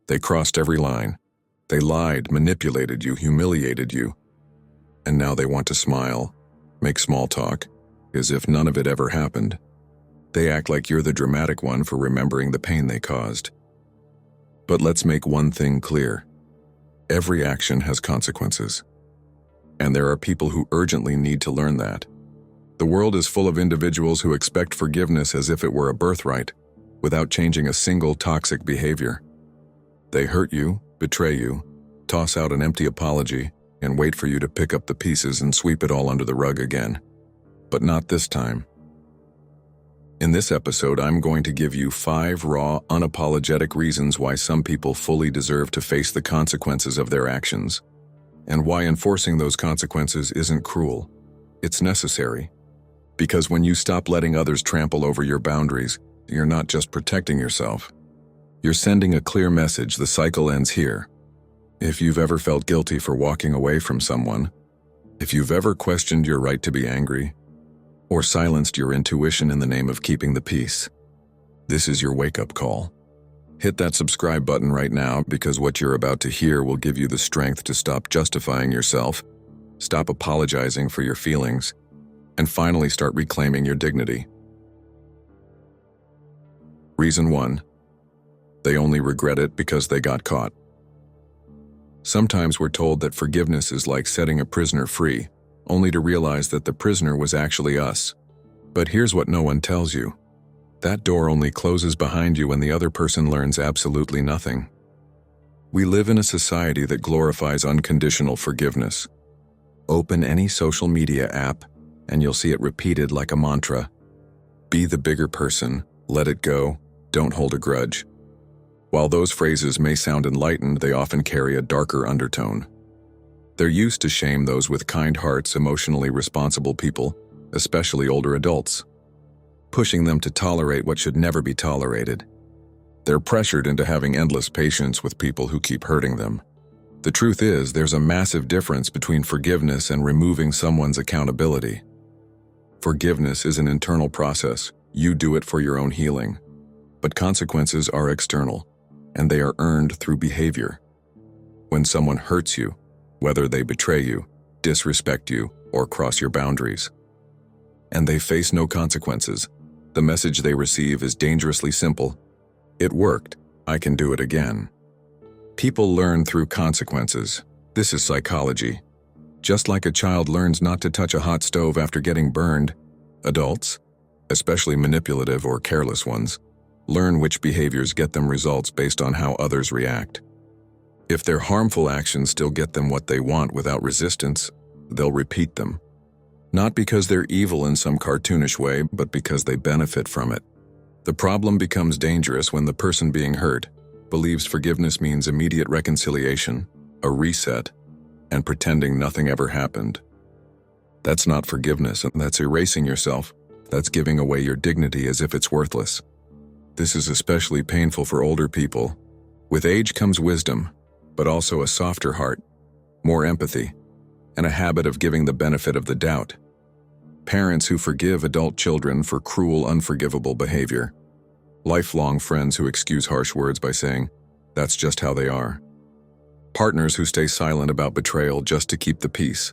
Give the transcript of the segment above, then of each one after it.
They crossed every line. They lied, manipulated you, humiliated you. And now they want to smile, make small talk, as if none of it ever happened. They act like you're the dramatic one for remembering the pain they caused. But let's make one thing clear. Every action has consequences. And there are people who urgently need to learn that. The world is full of individuals who expect forgiveness as if it were a birthright, without changing a single toxic behavior. They hurt you, betray you, toss out an empty apology, and wait for you to pick up the pieces and sweep it all under the rug again. But not this time. In this episode, I'm going to give you 5 raw, unapologetic reasons why some people fully deserve to face the consequences of their actions, and why enforcing those consequences isn't cruel. It's necessary. Because when you stop letting others trample over your boundaries, you're not just protecting yourself. You're sending a clear message: the cycle ends here. If you've ever felt guilty for walking away from someone, if you've ever questioned your right to be angry, or silenced your intuition in the name of keeping the peace, this is your wake-up call. Hit that subscribe button right now, because what you're about to hear will give you the strength to stop justifying yourself, stop apologizing for your feelings, and finally start reclaiming your dignity. Reason 1. They only regret it because they got caught. Sometimes we're told that forgiveness is like setting a prisoner free, only to realize that the prisoner was actually us. But here's what no one tells you. That door only closes behind you when the other person learns absolutely nothing. We live in a society that glorifies unconditional forgiveness. Open any social media app, and you'll see it repeated like a mantra. Be the bigger person, let it go, don't hold a grudge. While those phrases may sound enlightened, they often carry a darker undertone. They're used to shame those with kind hearts, emotionally responsible people, especially older adults, pushing them to tolerate what should never be tolerated. They're pressured into having endless patience with people who keep hurting them. The truth is, there's a massive difference between forgiveness and removing someone's accountability. Forgiveness is an internal process. You do it for your own healing. But consequences are external, and they are earned through behavior. When someone hurts you, whether they betray you, disrespect you, or cross your boundaries, and they face no consequences, the message they receive is dangerously simple. It worked. I can do it again. People learn through consequences. This is psychology. Just like a child learns not to touch a hot stove after getting burned, adults, especially manipulative or careless ones, learn which behaviors get them results based on how others react. If their harmful actions still get them what they want without resistance, they'll repeat them. Not because they're evil in some cartoonish way, but because they benefit from it. The problem becomes dangerous when the person being hurt believes forgiveness means immediate reconciliation, a reset, and pretending nothing ever happened. That's not forgiveness, and that's erasing yourself. That's giving away your dignity as if it's worthless. This is especially painful for older people. With age comes wisdom, but also a softer heart, more empathy, and a habit of giving the benefit of the doubt. Parents who forgive adult children for cruel, unforgivable behavior. Lifelong friends who excuse harsh words by saying, "That's just how they are." Partners who stay silent about betrayal just to keep the peace.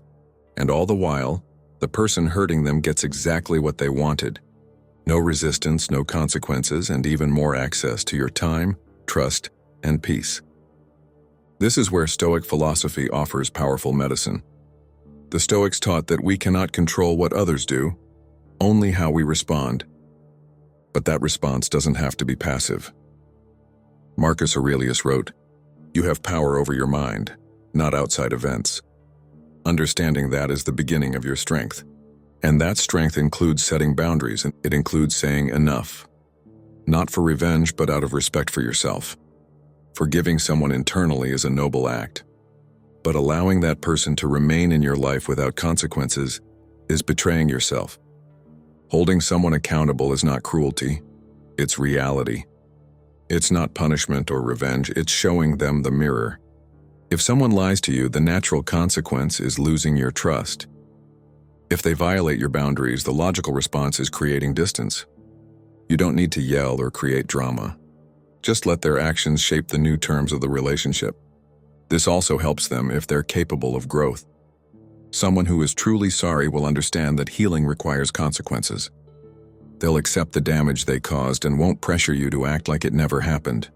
And all the while, the person hurting them gets exactly what they wanted. No resistance, no consequences, and even more access to your time, trust, and peace. This is where Stoic philosophy offers powerful medicine. The Stoics taught that we cannot control what others do, only how we respond. But that response doesn't have to be passive. Marcus Aurelius wrote, "You have power over your mind, not outside events." Understanding that is the beginning of your strength. And that strength includes setting boundaries, and it includes saying enough. Not for revenge, but out of respect for yourself. Forgiving someone internally is a noble act. But allowing that person to remain in your life without consequences is betraying yourself. Holding someone accountable is not cruelty, it's reality. It's not punishment or revenge, it's showing them the mirror. If someone lies to you, the natural consequence is losing your trust. If they violate your boundaries, the logical response is creating distance. You don't need to yell or create drama. Just let their actions shape the new terms of the relationship. This also helps them if they're capable of growth. Someone who is truly sorry will understand that healing requires consequences. They'll accept the damage they caused and won't pressure you to act like it never happened.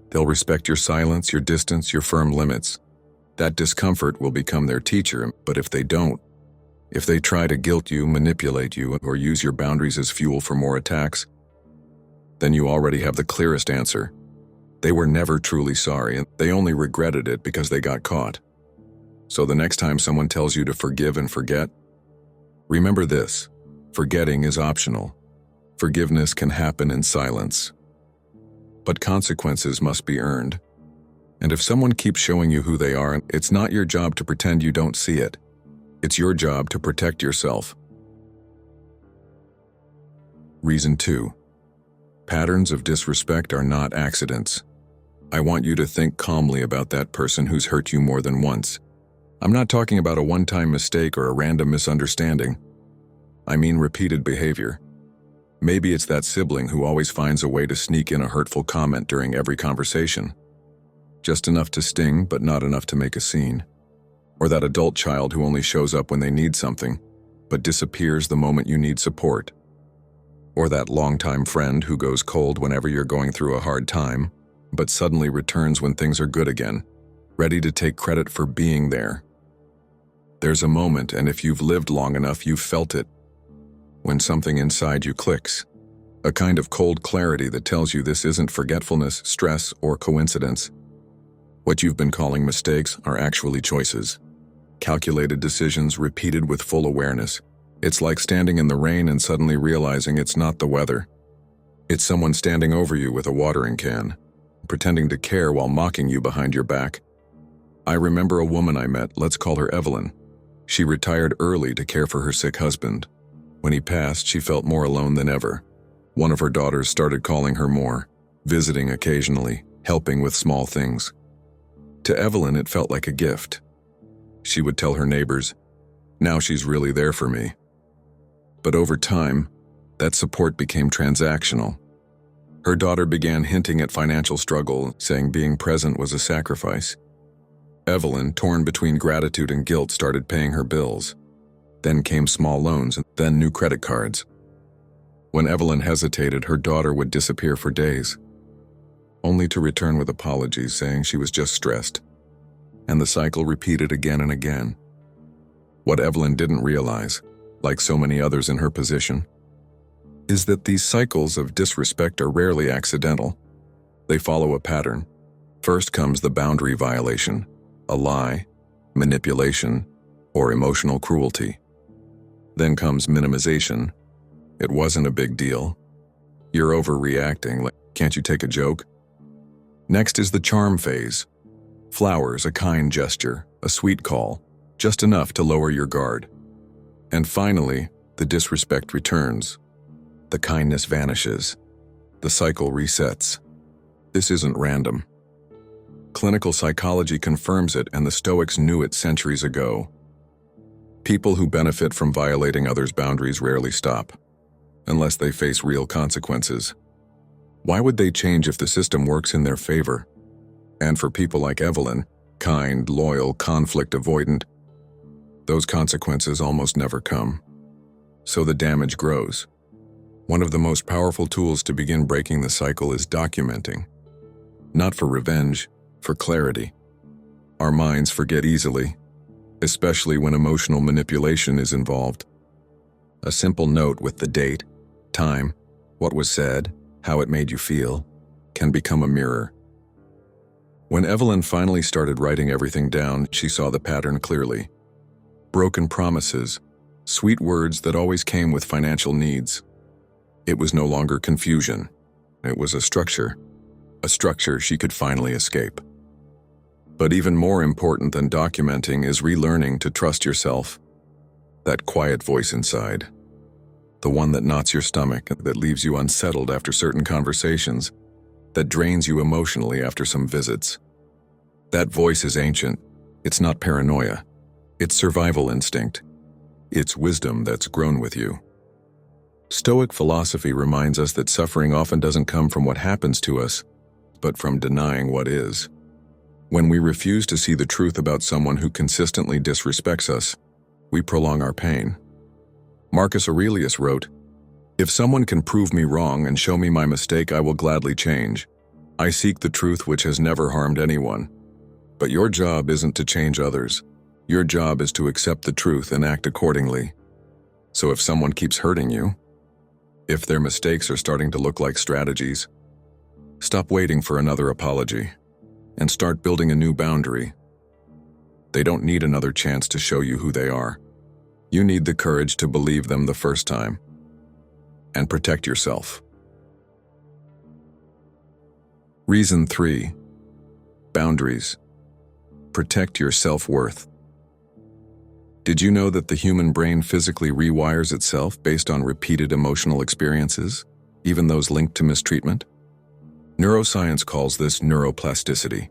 They'll respect your silence, your distance, your firm limits. That discomfort will become their teacher, but if they don't, if they try to guilt you, manipulate you, or use your boundaries as fuel for more attacks, then you already have the clearest answer. They were never truly sorry, and they only regretted it because they got caught. So the next time someone tells you to forgive and forget, remember this: forgetting is optional. Forgiveness can happen in silence. But consequences must be earned. And if someone keeps showing you who they are, it's not your job to pretend you don't see it. It's your job to protect yourself. Reason 2. Patterns of disrespect are not accidents. I want you to think calmly about that person who's hurt you more than once. I'm not talking about a one-time mistake or a random misunderstanding. I mean repeated behavior. Maybe it's that sibling who always finds a way to sneak in a hurtful comment during every conversation. Just enough to sting, but not enough to make a scene. Or that adult child who only shows up when they need something, but disappears the moment you need support. Or that longtime friend who goes cold whenever you're going through a hard time, but suddenly returns when things are good again, ready to take credit for being there. There's a moment, and if you've lived long enough, you've felt it, when something inside you clicks. A kind of cold clarity that tells you this isn't forgetfulness, stress, or coincidence. What you've been calling mistakes are actually choices. Calculated decisions repeated with full awareness. It's like standing in the rain and suddenly realizing it's not the weather. It's someone standing over you with a watering can, pretending to care while mocking you behind your back. I remember a woman I met, let's call her Evelyn. She retired early to care for her sick husband. When he passed, she felt more alone than ever. One of her daughters started calling her more, visiting occasionally, helping with small things. To Evelyn, it felt like a gift. She would tell her neighbors, "Now she's really there for me." But over time, that support became transactional. Her daughter began hinting at financial struggle, saying being present was a sacrifice. Evelyn, torn between gratitude and guilt, started paying her bills. Then came small loans, and then new credit cards. When Evelyn hesitated, her daughter would disappear for days, only to return with apologies saying she was just stressed. And the cycle repeated again and again. What Evelyn didn't realize, like so many others in her position, is that these cycles of disrespect are rarely accidental. They follow a pattern. First comes the boundary violation, a lie, manipulation, or emotional cruelty. Then comes minimization. It wasn't a big deal. You're overreacting, like, can't you take a joke? Next is the charm phase. Flowers, a kind gesture, a sweet call, just enough to lower your guard. And finally, the disrespect returns. The kindness vanishes. The cycle resets. This isn't random. Clinical psychology confirms it, and the Stoics knew it centuries ago. People who benefit from violating others' boundaries rarely stop, unless they face real consequences. Why would they change if the system works in their favor? And for people like Evelyn, kind, loyal, conflict avoidant, those consequences almost never come. So the damage grows. One of the most powerful tools to begin breaking the cycle is documenting. Not for revenge, for clarity. Our minds forget easily, especially when emotional manipulation is involved. A simple note with the date, time, what was said, how it made you feel, can become a mirror. When Evelyn finally started writing everything down, she saw the pattern clearly. Broken promises, sweet words that always came with financial needs. It was no longer confusion. It was a structure she could finally escape. But even more important than documenting is relearning to trust yourself. That quiet voice inside. The one that knots your stomach, that leaves you unsettled after certain conversations, that drains you emotionally after some visits. That voice is ancient. It's not paranoia. It's survival instinct. It's wisdom that's grown with you. Stoic philosophy reminds us that suffering often doesn't come from what happens to us, but from denying what is. When we refuse to see the truth about someone who consistently disrespects us, we prolong our pain. Marcus Aurelius wrote, "If someone can prove me wrong and show me my mistake, I will gladly change. I seek the truth which has never harmed anyone." But your job isn't to change others. Your job is to accept the truth and act accordingly. So if someone keeps hurting you, if their mistakes are starting to look like strategies, stop waiting for another apology and start building a new boundary. They don't need another chance to show you who they are. You need the courage to believe them the first time and protect yourself. Reason 3. Boundaries. Protect your self-worth. Did you know that the human brain physically rewires itself based on repeated emotional experiences, even those linked to mistreatment? Neuroscience calls this neuroplasticity,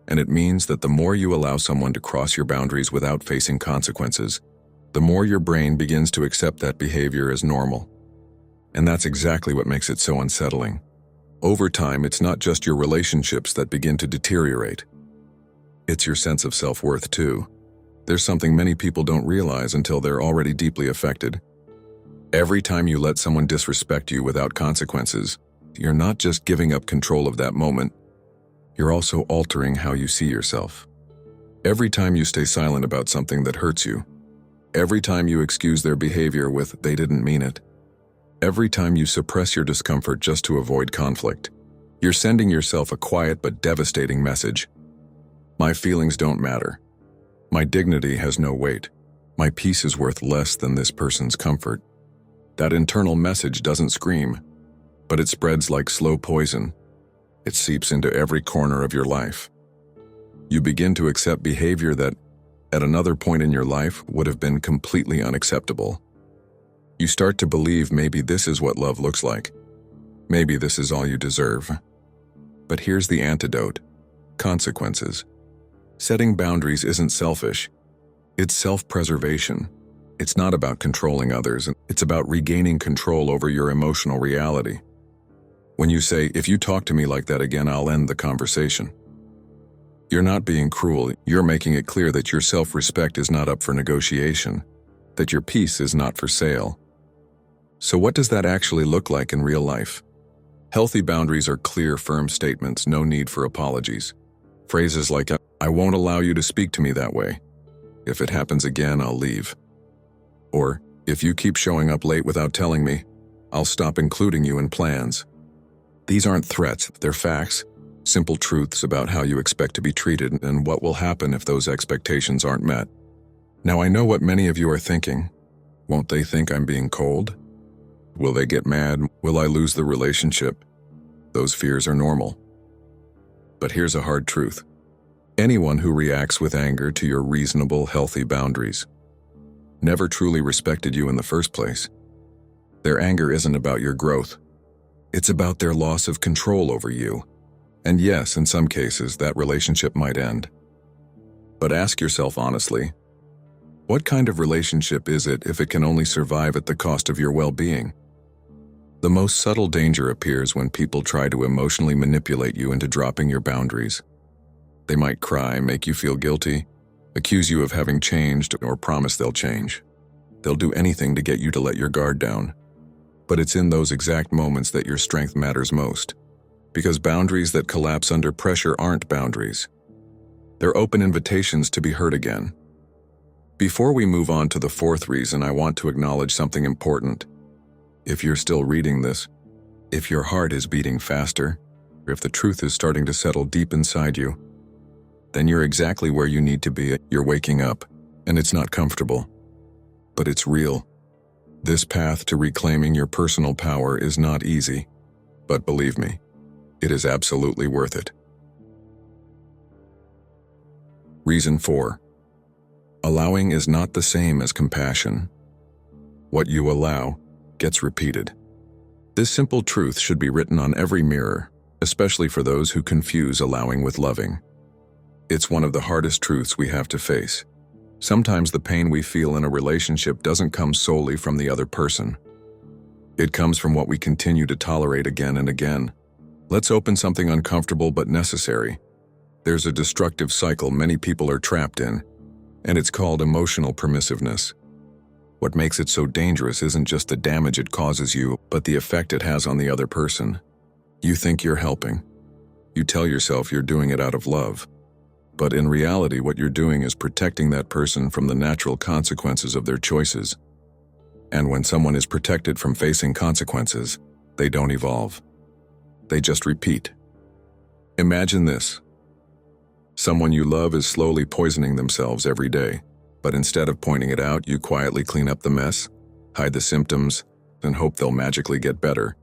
and it means that the more you allow someone to cross your boundaries without facing consequences, the more your brain begins to accept that behavior as normal. And that's exactly what makes it so unsettling. Over time, it's not just your relationships that begin to deteriorate. It's your sense of self-worth too. There's something many people don't realize until they're already deeply affected. Every time you let someone disrespect you without consequences, you're not just giving up control of that moment, you're also altering how you see yourself. Every time you stay silent about something that hurts you, every time you excuse their behavior with "they didn't mean it," every time you suppress your discomfort just to avoid conflict, you're sending yourself a quiet but devastating message. My feelings don't matter. My dignity has no weight. My peace is worth less than this person's comfort. That internal message doesn't scream, but it spreads like slow poison. It seeps into every corner of your life. You begin to accept behavior that, at another point in your life, would have been completely unacceptable. You start to believe maybe this is what love looks like. Maybe this is all you deserve. But here's the antidote: consequences. Setting boundaries isn't selfish. It's self-preservation. It's not about controlling others. It's about regaining control over your emotional reality. When you say, "If you talk to me like that again, I'll end the conversation," you're not being cruel. You're making it clear that your self-respect is not up for negotiation, that your peace is not for sale. So what does that actually look like in real life? Healthy boundaries are clear, firm statements, no need for apologies. Phrases like, "I won't allow you to speak to me that way. If it happens again, I'll leave." Or, "If you keep showing up late without telling me, I'll stop including you in plans." These aren't threats, they're facts, simple truths about how you expect to be treated and what will happen if those expectations aren't met. Now, I know what many of you are thinking. Won't they think I'm being cold? Will they get mad? Will I lose the relationship? Those fears are normal. But here's a hard truth. Anyone who reacts with anger to your reasonable, healthy boundaries never truly respected you in the first place. Their anger isn't about your growth. It's about their loss of control over you. And yes, in some cases, that relationship might end. But ask yourself honestly, what kind of relationship is it if it can only survive at the cost of your well-being? The most subtle danger appears when people try to emotionally manipulate you into dropping your boundaries. They might cry, make you feel guilty, accuse you of having changed, or promise they'll change. They'll do anything to get you to let your guard down. But it's in those exact moments that your strength matters most. Because boundaries that collapse under pressure aren't boundaries. They're open invitations to be heard again. Before we move on to the fourth reason, I want to acknowledge something important. If you're still reading this, if your heart is beating faster, or if the truth is starting to settle deep inside you, then you're exactly where you need to be. You're waking up, and it's not comfortable, but it's real. This path to reclaiming your personal power is not easy, but believe me, it is absolutely worth it. Reason 4. Allowing is not the same as compassion. What you allow gets repeated. This simple truth should be written on every mirror, especially for those who confuse allowing with loving. It's one of the hardest truths we have to face. Sometimes the pain we feel in a relationship doesn't come solely from the other person. It comes from what we continue to tolerate again and again. Let's open something uncomfortable but necessary. There's a destructive cycle many people are trapped in, and it's called emotional permissiveness. What makes it so dangerous isn't just the damage it causes you, but the effect it has on the other person. You think you're helping. You tell yourself you're doing it out of love. But in reality, what you're doing is protecting that person from the natural consequences of their choices. And when someone is protected from facing consequences, they don't evolve. They just repeat. Imagine this. Someone you love is slowly poisoning themselves every day, but instead of pointing it out, you quietly clean up the mess, hide the symptoms, and hope they'll magically get better.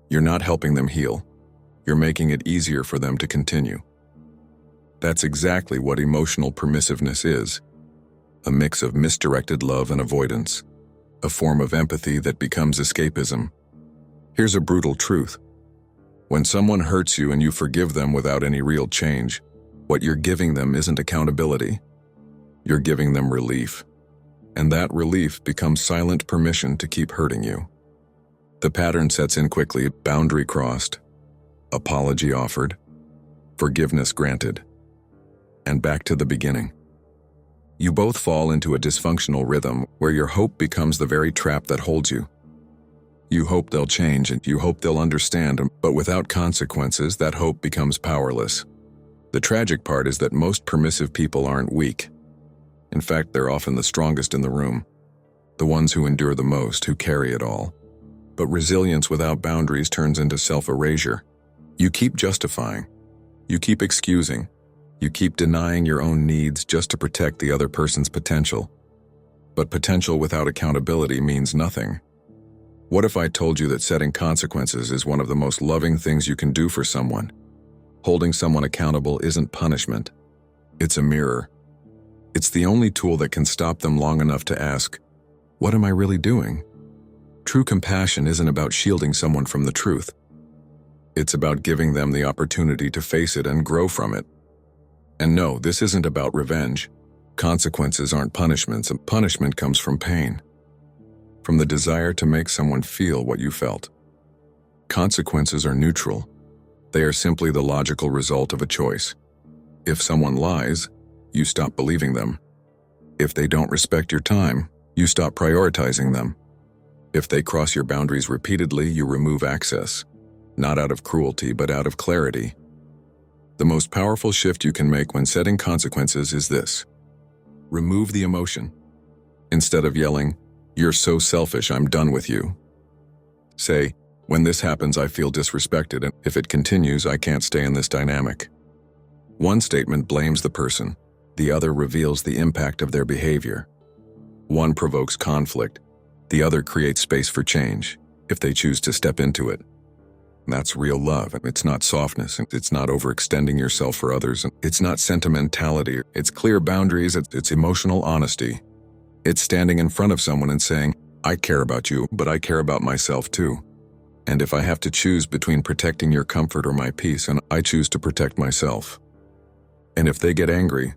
You're not helping them heal. You're making it easier for them to continue. That's exactly what emotional permissiveness is. A mix of misdirected love and avoidance. A form of empathy that becomes escapism. Here's a brutal truth. When someone hurts you and you forgive them without any real change, what you're giving them isn't accountability. You're giving them relief. And that relief becomes silent permission to keep hurting you. The pattern sets in quickly: boundary crossed, apology offered, forgiveness granted, and back to the beginning. You both fall into a dysfunctional rhythm where your hope becomes the very trap that holds you. You hope they'll change and you hope they'll understand, but without consequences, that hope becomes powerless. The tragic part is that most permissive people aren't weak. In fact, they're often the strongest in the room, the ones who endure the most, who carry it all. But resilience without boundaries turns into self-erasure. You keep justifying, you keep excusing, you keep denying your own needs just to protect the other person's potential. But potential without accountability means nothing. What if I told you that setting consequences is one of the most loving things you can do for someone? Holding someone accountable isn't punishment. It's a mirror. It's the only tool that can stop them long enough to ask, what am I really doing? True compassion isn't about shielding someone from the truth. It's about giving them the opportunity to face it and grow from it. And no, this isn't about revenge. Consequences aren't punishments, and punishment comes from pain. From the desire to make someone feel what you felt. Consequences are neutral. They are simply the logical result of a choice. If someone lies, you stop believing them. If they don't respect your time, you stop prioritizing them. If they cross your boundaries repeatedly, you remove access. Not out of cruelty, but out of clarity. The most powerful shift you can make when setting consequences is this. Remove the emotion. Instead of yelling, "You're so selfish, I'm done with you." Say, "When this happens, I feel disrespected, and if it continues, I can't stay in this dynamic." One statement blames the person. The other reveals the impact of their behavior. One provokes conflict. The other creates space for change, if they choose to step into it. That's real love. It's not softness. It's not overextending yourself for others. It's not sentimentality. It's clear boundaries. It's emotional honesty. It's standing in front of someone and saying, "I care about you, but I care about myself too. And if I have to choose between protecting your comfort or my peace, and I choose to protect myself." And if they get angry,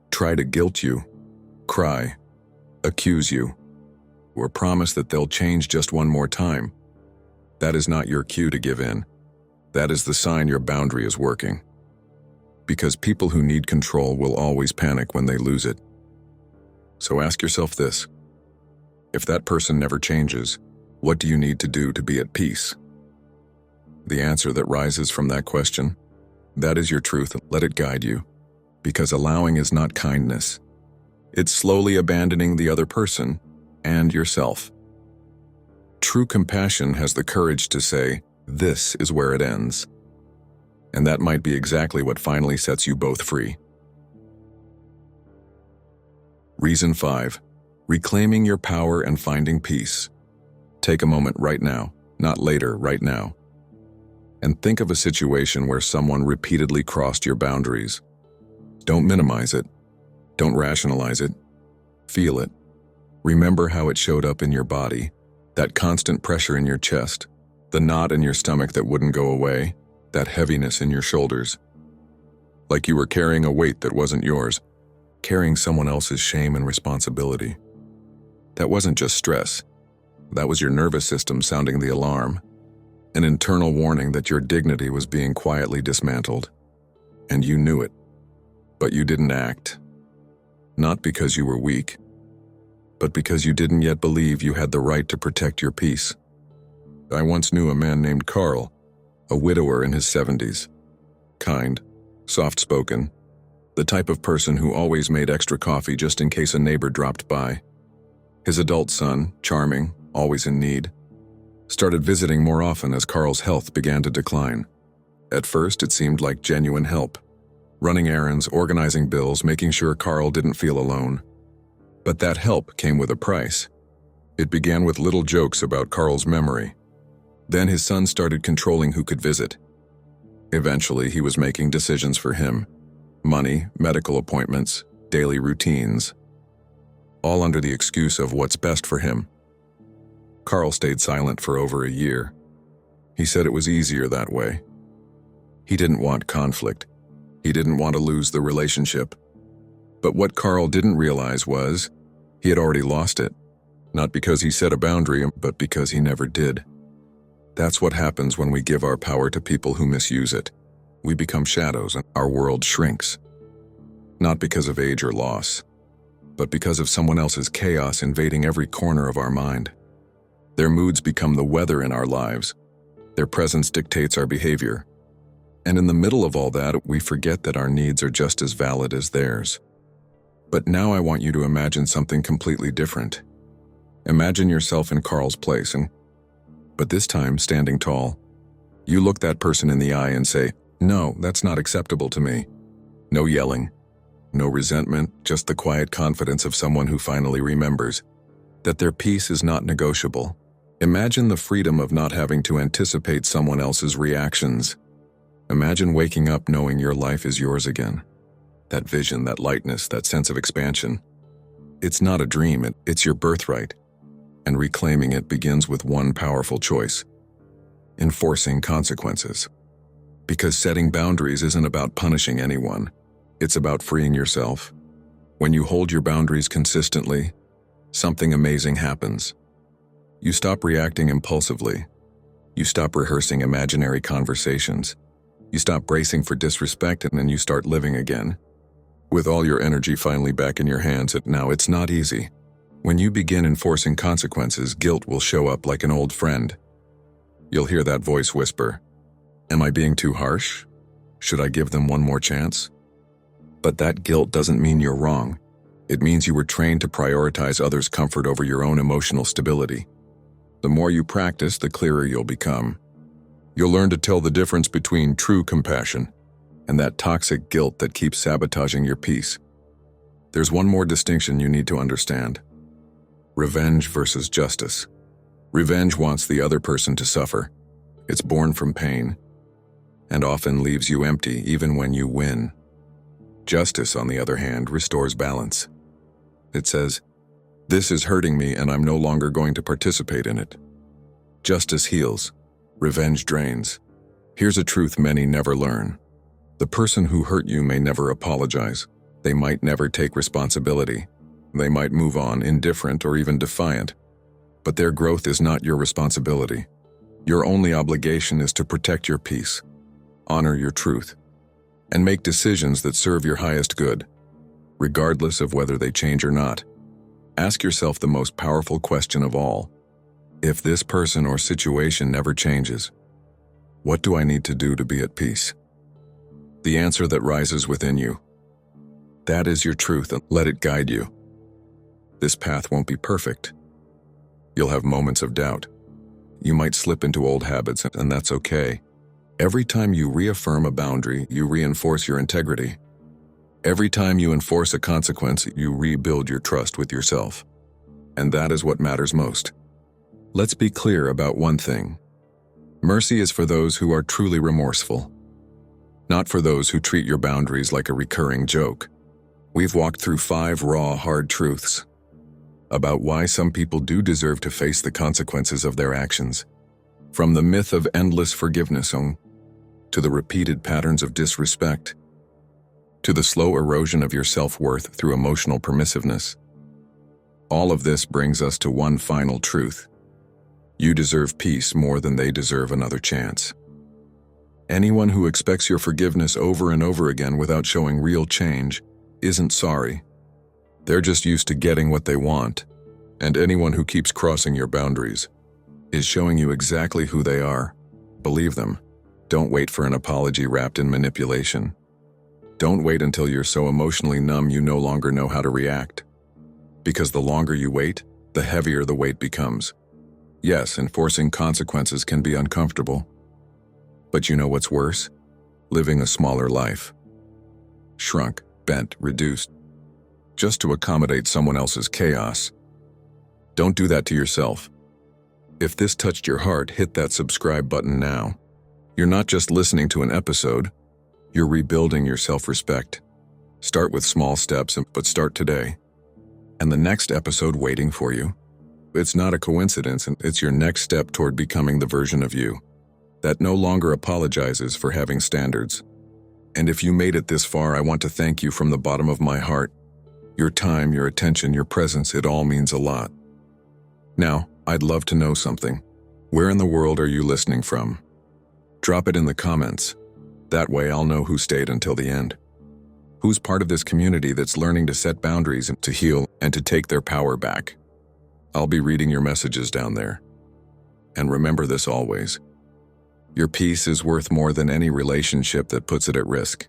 try to guilt you, cry, accuse you, or promise that they'll change just one more time, that is not your cue to give in. That is the sign your boundary is working. Because people who need control will always panic when they lose it. So ask yourself this. If that person never changes, what do you need to do to be at peace? The answer that rises from that question, that is your truth. Let it guide you. Because allowing is not kindness. It's slowly abandoning the other person and yourself. True compassion has the courage to say, "This is where it ends." And that might be exactly what finally sets you both free. Reason 5. Reclaiming your power and finding peace. Take a moment right now, not later, right now. And think of a situation where someone repeatedly crossed your boundaries. Don't minimize it. Don't rationalize it. Feel it. Remember how it showed up in your body. That constant pressure in your chest, the knot in your stomach that wouldn't go away, that heaviness in your shoulders. Like you were carrying a weight that wasn't yours, carrying someone else's shame and responsibility. That wasn't just stress. That was your nervous system sounding the alarm, an internal warning that your dignity was being quietly dismantled. And you knew it, but you didn't act. Not because you were weak, but because you didn't yet believe you had the right to protect your peace. I once knew a man named Carl, a widower in his 70s. Kind, soft-spoken, the type of person who always made extra coffee just in case a neighbor dropped by. His adult son, charming, always in need, started visiting more often as Carl's health began to decline. At first, it seemed like genuine help. Running errands, organizing bills, making sure Carl didn't feel alone. But that help came with a price. It began with little jokes about Carl's memory. Then his son started controlling who could visit. Eventually, he was making decisions for him. Money, medical appointments, daily routines. All under the excuse of what's best for him. Carl stayed silent for over a year. He said it was easier that way. He didn't want conflict. He didn't want to lose the relationship. But what Carl didn't realize was, he had already lost it. Not because he set a boundary, but because he never did. That's what happens when we give our power to people who misuse it. We become shadows and our world shrinks. Not because of age or loss, but because of someone else's chaos invading every corner of our mind. Their moods become the weather in our lives. Their presence dictates our behavior. And in the middle of all that, we forget that our needs are just as valid as theirs. But now I want you to imagine something completely different. Imagine yourself in Carl's place, but this time standing tall. You look that person in the eye and say, "No, that's not acceptable to me." No yelling, no resentment, just the quiet confidence of someone who finally remembers that their peace is not negotiable. Imagine the freedom of not having to anticipate someone else's reactions. Imagine waking up knowing your life is yours again. That vision, that lightness, that sense of expansion. It's not a dream, it's your birthright. And reclaiming it begins with one powerful choice: enforcing consequences. Because setting boundaries isn't about punishing anyone. It's about freeing yourself. When you hold your boundaries consistently, something amazing happens. You stop reacting impulsively. You stop rehearsing imaginary conversations. You stop bracing for disrespect, and then you start living again. With all your energy finally back in your hands, now it's not easy. When you begin enforcing consequences, guilt will show up like an old friend. You'll hear that voice whisper, "Am I being too harsh? Should I give them one more chance?" But that guilt doesn't mean you're wrong. It means you were trained to prioritize others' comfort over your own emotional stability. The more you practice, the clearer you'll become. You'll learn to tell the difference between true compassion and that toxic guilt that keeps sabotaging your peace. There's one more distinction you need to understand: revenge versus justice. Revenge wants the other person to suffer. It's born from pain, and often leaves you empty even when you win. Justice, on the other hand, restores balance. It says, "This is hurting me and I'm no longer going to participate in it." Justice heals. Revenge drains. Here's a truth many never learn. The person who hurt you may never apologize. They might never take responsibility. They might move on, indifferent or even defiant. But their growth is not your responsibility. Your only obligation is to protect your peace, honor your truth, and make decisions that serve your highest good, regardless of whether they change or not. Ask yourself the most powerful question of all. If this person or situation never changes, what do I need to do to be at peace? The answer that rises within you. That is your truth, and let it guide you. This path won't be perfect. You'll have moments of doubt. You might slip into old habits, and that's okay. Every time you reaffirm a boundary, you reinforce your integrity. Every time you enforce a consequence, you rebuild your trust with yourself. And that is what matters most. Let's be clear about one thing. Mercy is for those who are truly remorseful, not for those who treat your boundaries like a recurring joke. We've walked through 5 raw, hard truths about why some people do deserve to face the consequences of their actions. From the myth of endless forgiveness to the repeated patterns of disrespect, to the slow erosion of your self-worth through emotional permissiveness. All of this brings us to one final truth. You deserve peace more than they deserve another chance. Anyone who expects your forgiveness over and over again without showing real change isn't sorry. They're just used to getting what they want. And anyone who keeps crossing your boundaries is showing you exactly who they are. Believe them. Don't wait for an apology wrapped in manipulation. Don't wait until you're so emotionally numb you no longer know how to react. Because the longer you wait, the heavier the weight becomes. Yes, enforcing consequences can be uncomfortable. But you know what's worse? Living a smaller life. Shrunk, bent, reduced. Just to accommodate someone else's chaos. Don't do that to yourself. If this touched your heart, hit that subscribe button now. You're not just listening to an episode, you're rebuilding your self-respect. Start with small steps, but start today. And the next episode waiting for you. It's not a coincidence, and it's your next step toward becoming the version of you that no longer apologizes for having standards. And if you made it this far, I want to thank you from the bottom of my heart. Your time, your attention, your presence, it all means a lot. Now, I'd love to know something. Where in the world are you listening from? Drop it in the comments. That way I'll know who stayed until the end. Who's part of this community that's learning to set boundaries and to heal and to take their power back? I'll be reading your messages down there. And remember this always. Your peace is worth more than any relationship that puts it at risk.